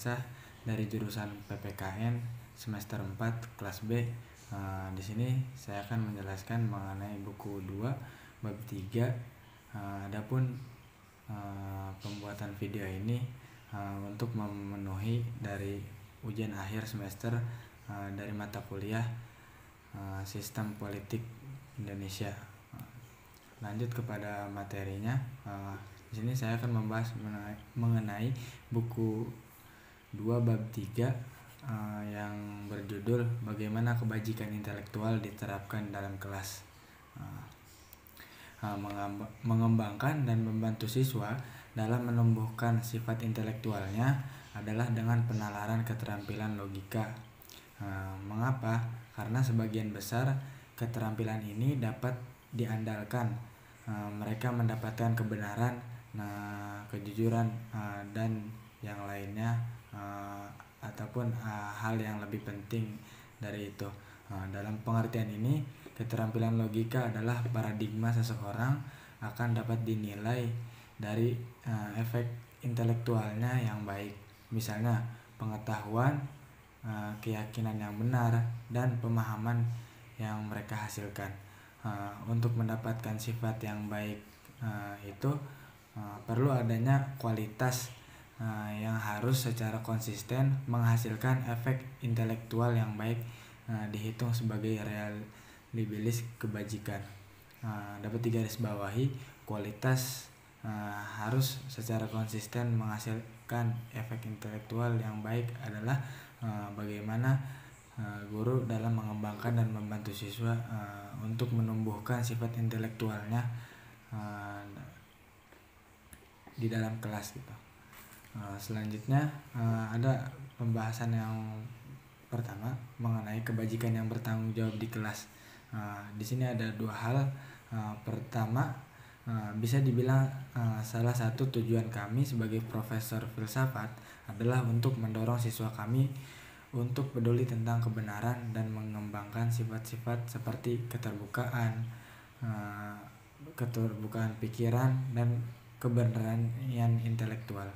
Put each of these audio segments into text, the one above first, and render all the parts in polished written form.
Nurdiansyah dari jurusan PPKN semester 4 kelas B. Di sini saya akan menjelaskan mengenai buku 2 bab 3. Adapun pembuatan video ini untuk memenuhi dari ujian akhir semester dari mata kuliah Sistem Politik Indonesia. Lanjut kepada materinya. Di sini saya akan membahas mengenai buku 2 bab 3 yang berjudul Bagaimana Kebajikan Intelektual Diterapkan dalam Kelas. Mengembangkan dan membantu siswa dalam menumbuhkan sifat intelektualnya adalah dengan penalaran keterampilan logika. Mengapa? Karena sebagian besar keterampilan ini dapat diandalkan. Mereka mendapatkan kebenaran, kejujuran, dan yang lainnya, ataupun hal yang lebih penting dari itu. Dalam pengertian ini, keterampilan logika adalah paradigma seseorang akan dapat dinilai dari efek intelektualnya yang baik, misalnya pengetahuan, keyakinan yang benar, dan pemahaman yang mereka hasilkan. Untuk mendapatkan sifat yang baik itu perlu adanya kualitas yang harus secara konsisten menghasilkan efek intelektual yang baik, dihitung sebagai reliabilitas kebajikan. Dapat digarisbawahi, kualitas harus secara konsisten menghasilkan efek intelektual yang baik adalah bagaimana guru dalam mengembangkan dan membantu siswa untuk menumbuhkan sifat intelektualnya di dalam kelas gitu. Selanjutnya ada pembahasan yang pertama mengenai kebajikan yang bertanggung jawab di kelas. Di sini ada dua hal. Pertama, bisa dibilang salah satu tujuan kami sebagai profesor filsafat adalah untuk mendorong siswa kami untuk peduli tentang kebenaran dan mengembangkan sifat-sifat seperti keterbukaan pikiran dan kebenaran yang intelektual.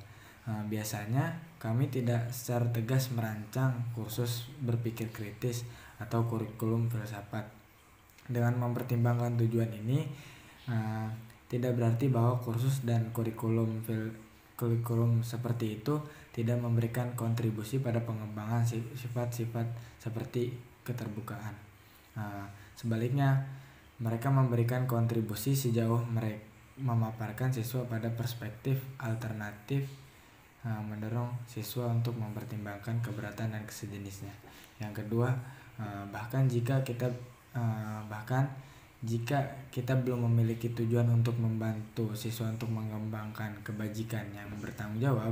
Biasanya kami tidak secara tegas merancang kursus berpikir kritis atau kurikulum filsafat. Dengan mempertimbangkan tujuan ini, tidak berarti bahwa kursus dan kurikulum seperti itu tidak memberikan kontribusi pada pengembangan sifat-sifat seperti keterbukaan. Sebaliknya, mereka memberikan kontribusi sejauh mereka memaparkan siswa pada perspektif alternatif, mendorong siswa untuk mempertimbangkan keberatan dan sejenisnya. Yang kedua, bahkan jika kita belum memiliki tujuan untuk membantu siswa untuk mengembangkan kebajikan yang bertanggung jawab,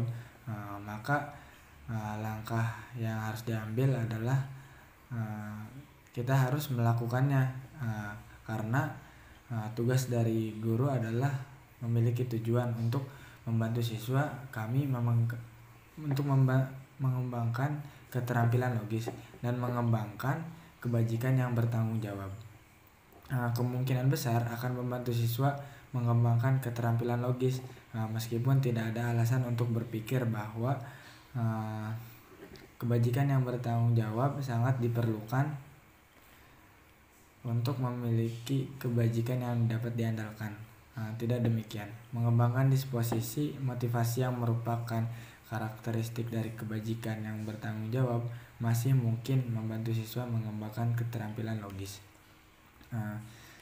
maka langkah yang harus diambil adalah kita harus melakukannya, karena tugas dari guru adalah memiliki tujuan untuk membantu siswa kami untuk mengembangkan keterampilan logis dan mengembangkan kebajikan yang bertanggung jawab. Kemungkinan besar akan membantu siswa mengembangkan keterampilan logis, meskipun tidak ada alasan untuk berpikir bahwa kebajikan yang bertanggung jawab sangat diperlukan untuk memiliki kebajikan yang dapat diandalkan. Tidak demikian. Mengembangkan disposisi motivasi yang merupakan karakteristik dari kebajikan yang bertanggung jawab masih mungkin membantu siswa mengembangkan keterampilan logis.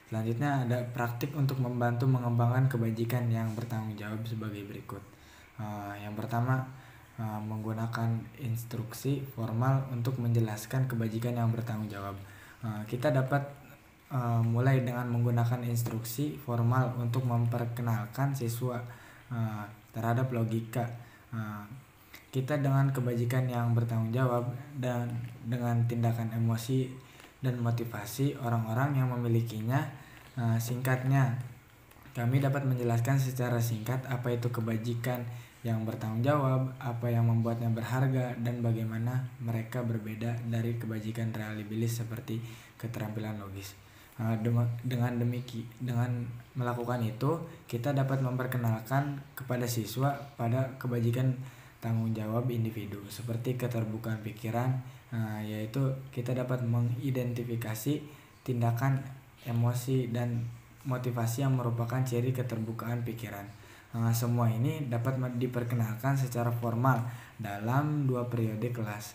Selanjutnya ada praktik untuk membantu mengembangkan kebajikan yang bertanggung jawab sebagai berikut. Yang pertama, menggunakan instruksi formal untuk menjelaskan kebajikan yang bertanggung jawab. Kita dapat mulai dengan menggunakan instruksi formal untuk memperkenalkan siswa terhadap logika kita dengan kebajikan yang bertanggung jawab dan dengan tindakan emosi dan motivasi orang-orang yang memilikinya. Singkatnya, kami dapat menjelaskan secara singkat apa itu kebajikan yang bertanggung jawab, apa yang membuatnya berharga, dan bagaimana mereka berbeda dari kebajikan reliabilis seperti keterampilan logis. Dengan melakukan itu, kita dapat memperkenalkan kepada siswa pada kebajikan tanggung jawab individu, seperti keterbukaan pikiran, yaitu kita dapat mengidentifikasi tindakan, emosi, dan motivasi yang merupakan ciri keterbukaan pikiran. Semua ini dapat diperkenalkan secara formal dalam 2 periode kelas.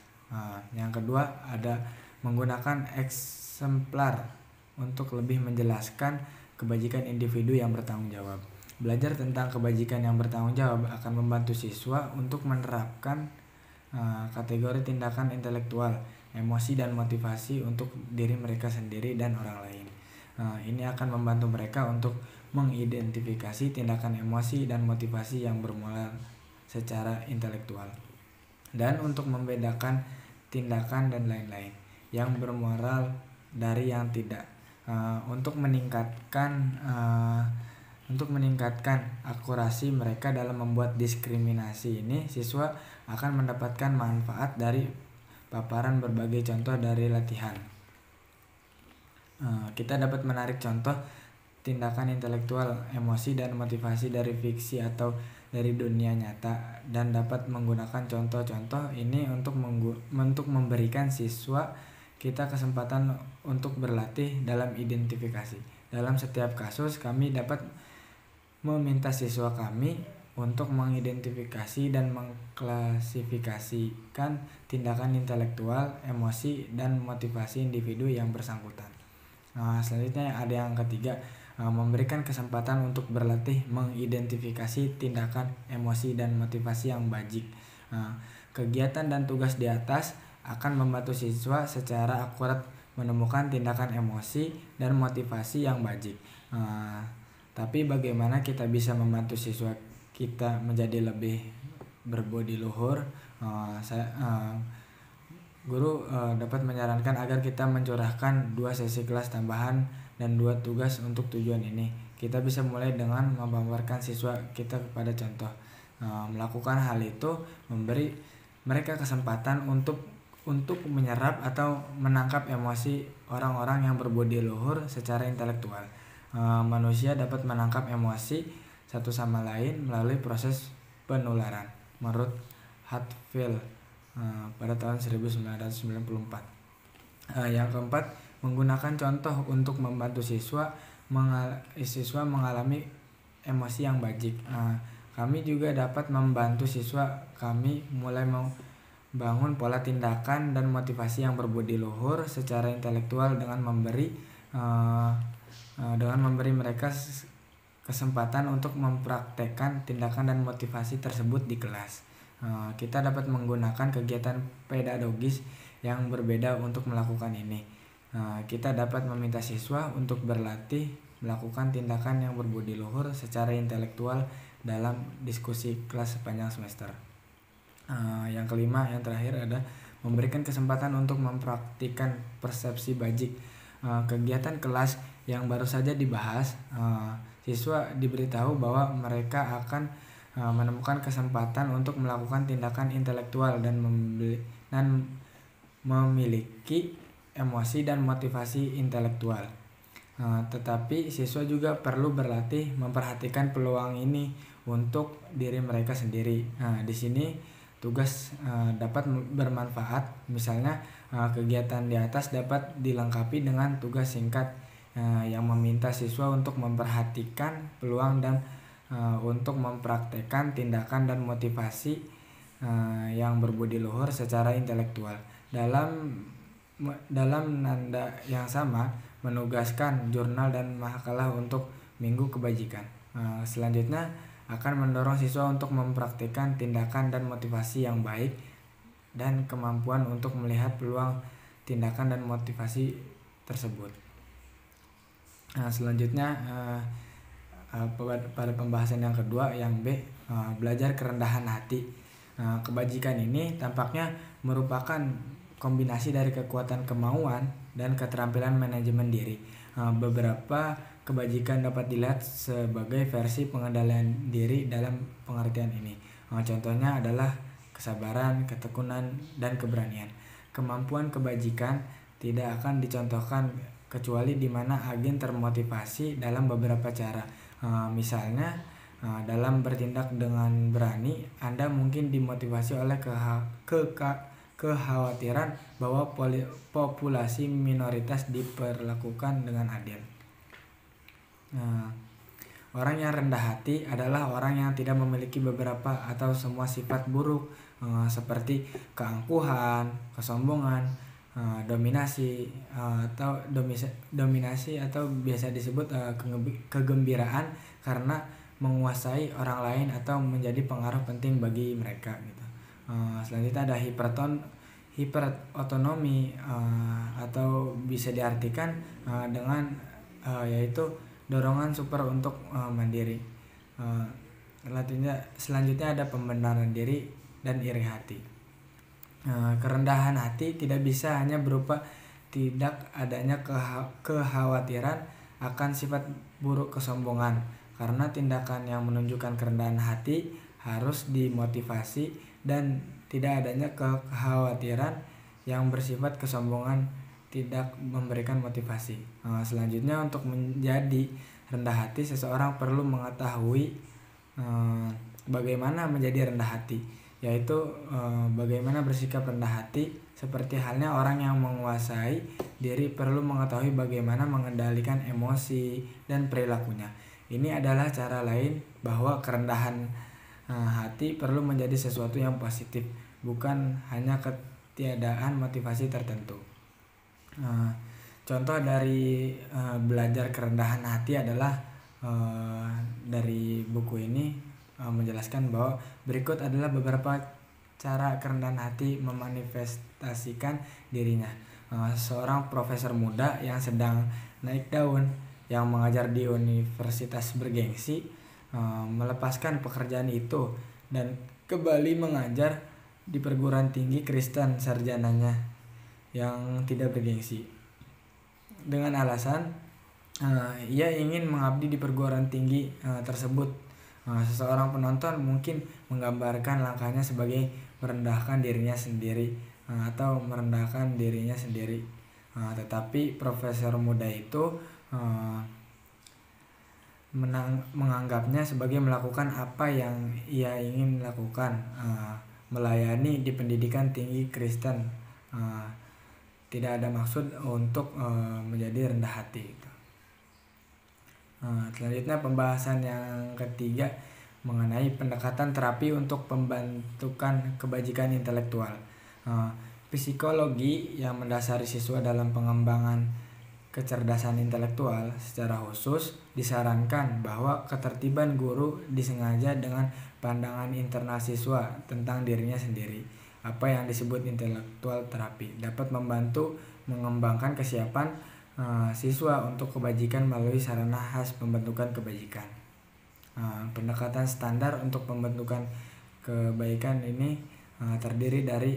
Yang kedua ada menggunakan eksemplar untuk lebih menjelaskan kebajikan individu yang bertanggung jawab. Belajar tentang kebajikan yang bertanggung jawab akan membantu siswa untuk menerapkan kategori tindakan intelektual, emosi, dan motivasi untuk diri mereka sendiri dan orang lain. Ini akan membantu mereka untuk mengidentifikasi tindakan, emosi, dan motivasi yang bermula secara intelektual, dan untuk membedakan tindakan dan lain-lain yang bermoral dari yang tidak. Untuk meningkatkan akurasi mereka dalam membuat diskriminasi ini, siswa akan mendapatkan manfaat dari paparan berbagai contoh dari latihan. Kita dapat menarik contoh tindakan intelektual, emosi, dan motivasi dari fiksi atau dari dunia nyata, dan dapat menggunakan contoh-contoh ini untuk memberikan siswa kita kesempatan untuk berlatih dalam identifikasi. Dalam setiap kasus, kami dapat meminta siswa kami untuk mengidentifikasi dan mengklasifikasikan tindakan intelektual, emosi, dan motivasi individu yang bersangkutan. Selanjutnya ada yang ketiga, memberikan kesempatan untuk berlatih mengidentifikasi tindakan, emosi, dan motivasi yang bajik. Kegiatan dan tugas di atas akan membantu siswa secara akurat menemukan tindakan, emosi, dan motivasi yang bajik. Tapi bagaimana kita bisa membantu siswa kita menjadi lebih berbudi luhur? Guru dapat menyarankan agar kita mencurahkan 2 sesi kelas tambahan dan 2 tugas untuk tujuan ini. Kita bisa mulai dengan memaparkan siswa kita kepada contoh. Melakukan hal itu memberi mereka kesempatan untuk menyerap atau menangkap emosi orang-orang yang berbudi luhur secara intelektual. Manusia dapat menangkap emosi satu sama lain melalui proses penularan, menurut Hatfield pada tahun 1994. Yang keempat, menggunakan contoh untuk membantu siswa mengalami emosi yang bajik. Kami juga dapat membantu siswa kami mulai membangun pola tindakan dan motivasi yang berbudi luhur secara intelektual dengan memberi mereka kesempatan untuk mempraktekkan tindakan dan motivasi tersebut di kelas. Kita dapat menggunakan kegiatan pedagogis yang berbeda untuk melakukan ini. Kita dapat meminta siswa untuk berlatih melakukan tindakan yang berbudi luhur secara intelektual dalam diskusi kelas sepanjang semester. Yang kelima, yang terakhir ada memberikan kesempatan untuk mempraktikkan persepsi bajik. Kegiatan kelas yang baru saja dibahas, siswa diberitahu bahwa mereka akan menemukan kesempatan untuk melakukan tindakan intelektual dan memiliki emosi dan motivasi intelektual. Tetapi siswa juga perlu berlatih memperhatikan peluang ini untuk diri mereka sendiri. Di sini tugas dapat bermanfaat. Misalnya kegiatan di atas dapat dilengkapi dengan tugas singkat yang meminta siswa untuk memperhatikan peluang dan untuk mempraktekkan tindakan dan motivasi yang berbudi luhur secara intelektual. Dalam nada yang sama, menugaskan jurnal dan makalah untuk minggu kebajikan. Selanjutnya akan mendorong siswa untuk mempraktikkan tindakan dan motivasi yang baik dan kemampuan untuk melihat peluang tindakan dan motivasi tersebut. Selanjutnya pada pembahasan yang kedua, yang B, belajar kerendahan hati. Kebajikan ini tampaknya merupakan kombinasi dari kekuatan kemauan dan keterampilan manajemen diri. Beberapa kebajikan dapat dilihat sebagai versi pengendalian diri dalam pengertian ini. Contohnya adalah kesabaran, ketekunan, dan keberanian. Kemampuan kebajikan tidak akan dicontohkan kecuali di mana agen termotivasi dalam beberapa cara. Misalnya Dalam bertindak dengan berani, Anda mungkin dimotivasi oleh kekhawatiran bahwa populasi minoritas diperlakukan dengan adil. Orang yang rendah hati adalah orang yang tidak memiliki beberapa atau semua sifat buruk seperti keangkuhan, kesombongan, dominasi atau biasa disebut kegembiraan karena menguasai orang lain atau menjadi pengaruh penting bagi mereka gitu. Selanjutnya ada hiperotonomi atau bisa diartikan dengan yaitu dorongan super untuk mandiri. Selanjutnya ada pembenaran diri dan iri hati. Kerendahan hati tidak bisa hanya berupa tidak adanya kekhawatiran akan sifat buruk kesombongan, karena tindakan yang menunjukkan kerendahan hati harus dimotivasi dan tidak adanya kekhawatiran yang bersifat kesombongan tidak memberikan motivasi. Selanjutnya, untuk menjadi rendah hati, seseorang perlu mengetahui bagaimana menjadi rendah hati, yaitu bagaimana bersikap rendah hati. Seperti halnya orang yang menguasai diri perlu mengetahui bagaimana mengendalikan emosi dan perilakunya. Ini adalah cara lain bahwa kerendahan hati perlu menjadi sesuatu yang positif, bukan hanya ketiadaan motivasi tertentu. Contoh dari belajar kerendahan hati adalah dari buku ini menjelaskan bahwa berikut adalah beberapa cara kerendahan hati memanifestasikan dirinya. Seorang profesor muda yang sedang naik daun yang mengajar di universitas bergengsi melepaskan pekerjaan itu dan kembali mengajar di perguruan tinggi Kristen sarjananya yang tidak bergengsi dengan alasan ia ingin mengabdi di perguruan tinggi tersebut. Seseorang penonton mungkin menggambarkan langkahnya sebagai merendahkan dirinya sendiri atau merendahkan dirinya sendiri, tetapi profesor muda itu menganggapnya sebagai melakukan apa yang ia ingin lakukan, melayani di pendidikan tinggi Kristen, tidak ada maksud untuk menjadi rendah hati. Selanjutnya pembahasan yang ketiga mengenai pendekatan terapi untuk pembentukan kebajikan intelektual. Psikologi yang mendasari siswa dalam pengembangan kecerdasan intelektual secara khusus disarankan bahwa ketertiban guru disengaja dengan pandangan internal siswa tentang dirinya sendiri. Apa yang disebut intelektual terapi dapat membantu mengembangkan kesiapan siswa untuk kebajikan melalui sarana khas pembentukan kebajikan. Pendekatan standar untuk pembentukan kebaikan ini terdiri dari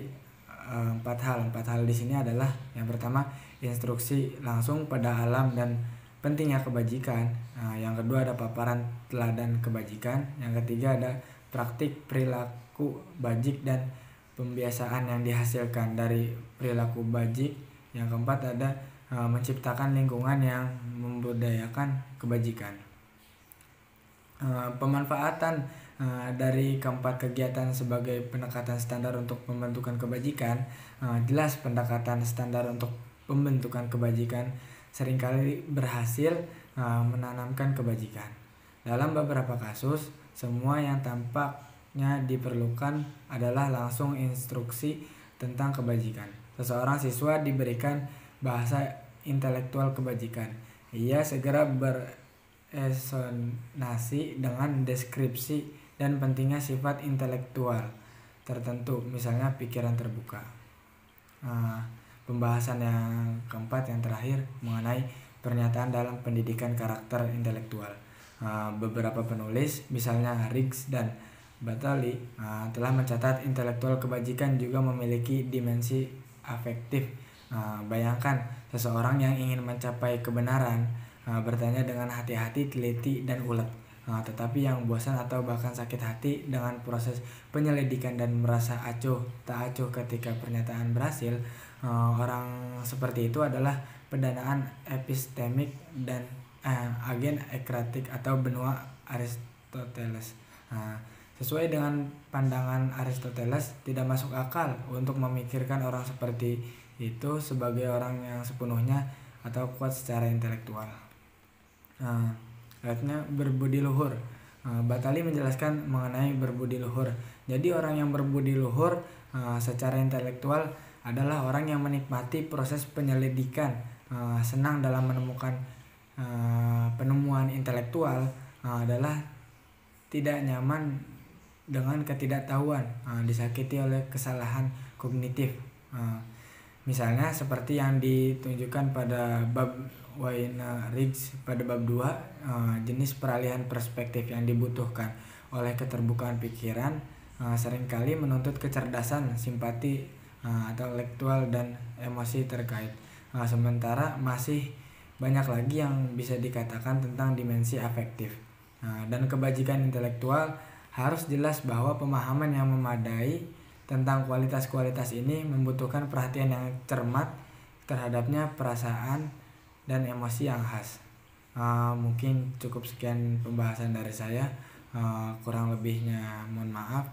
4 hal. 4 hal di sini adalah yang pertama, instruksi langsung pada alam dan pentingnya kebajikan. Yang kedua ada paparan teladan kebajikan. Yang ketiga ada praktik perilaku bajik dan pembiasaan yang dihasilkan dari perilaku bajik. Yang keempat ada menciptakan lingkungan yang membudayakan kebajikan. Pemanfaatan dari keempat kegiatan sebagai pendekatan standar untuk pembentukan kebajikan. Jelas pendekatan standar untuk pembentukan kebajikan seringkali berhasil menanamkan kebajikan. Dalam beberapa kasus, semua yang tampaknya diperlukan adalah langsung instruksi tentang kebajikan. Seseorang siswa diberikan bahasa intelektual kebajikan. Ia segera beresonansi dengan deskripsi dan pentingnya sifat intelektual tertentu, misalnya pikiran terbuka. Pembahasan yang keempat, yang terakhir, mengenai pernyataan dalam pendidikan karakter intelektual. Beberapa penulis, misalnya Riggs dan Batali, telah mencatat intelektual kebajikan juga memiliki dimensi afektif. Bayangkan seseorang yang ingin mencapai kebenaran bertanya dengan hati-hati, teliti, dan ulet, tetapi yang bosan atau bahkan sakit hati dengan proses penyelidikan dan merasa tak acuh ketika pernyataan berhasil. Orang seperti itu adalah pendanaan epistemik dan agen ekratik atau benua Aristoteles. Nah, sesuai dengan pandangan Aristoteles, tidak masuk akal untuk memikirkan orang seperti itu sebagai orang yang sepenuhnya atau kuat secara intelektual. Artinya berbudi luhur. Batali menjelaskan mengenai berbudi luhur. Jadi orang yang berbudi luhur secara intelektual adalah orang yang menikmati proses penyelidikan, senang dalam menemukan penemuan intelektual, adalah tidak nyaman dengan ketidaktahuan, disakiti oleh kesalahan kognitif. Misalnya seperti yang ditunjukkan pada bab Wiener-Ridge pada bab 2, jenis peralihan perspektif yang dibutuhkan oleh keterbukaan pikiran seringkali menuntut kecerdasan, simpati atau intelektual dan emosi terkait. Sementara masih banyak lagi yang bisa dikatakan tentang dimensi afektif. Dan kebajikan intelektual harus jelas bahwa pemahaman yang memadai tentang kualitas-kualitas ini membutuhkan perhatian yang cermat terhadapnya perasaan dan emosi yang khas. Mungkin cukup sekian pembahasan dari saya. Kurang lebihnya mohon maaf.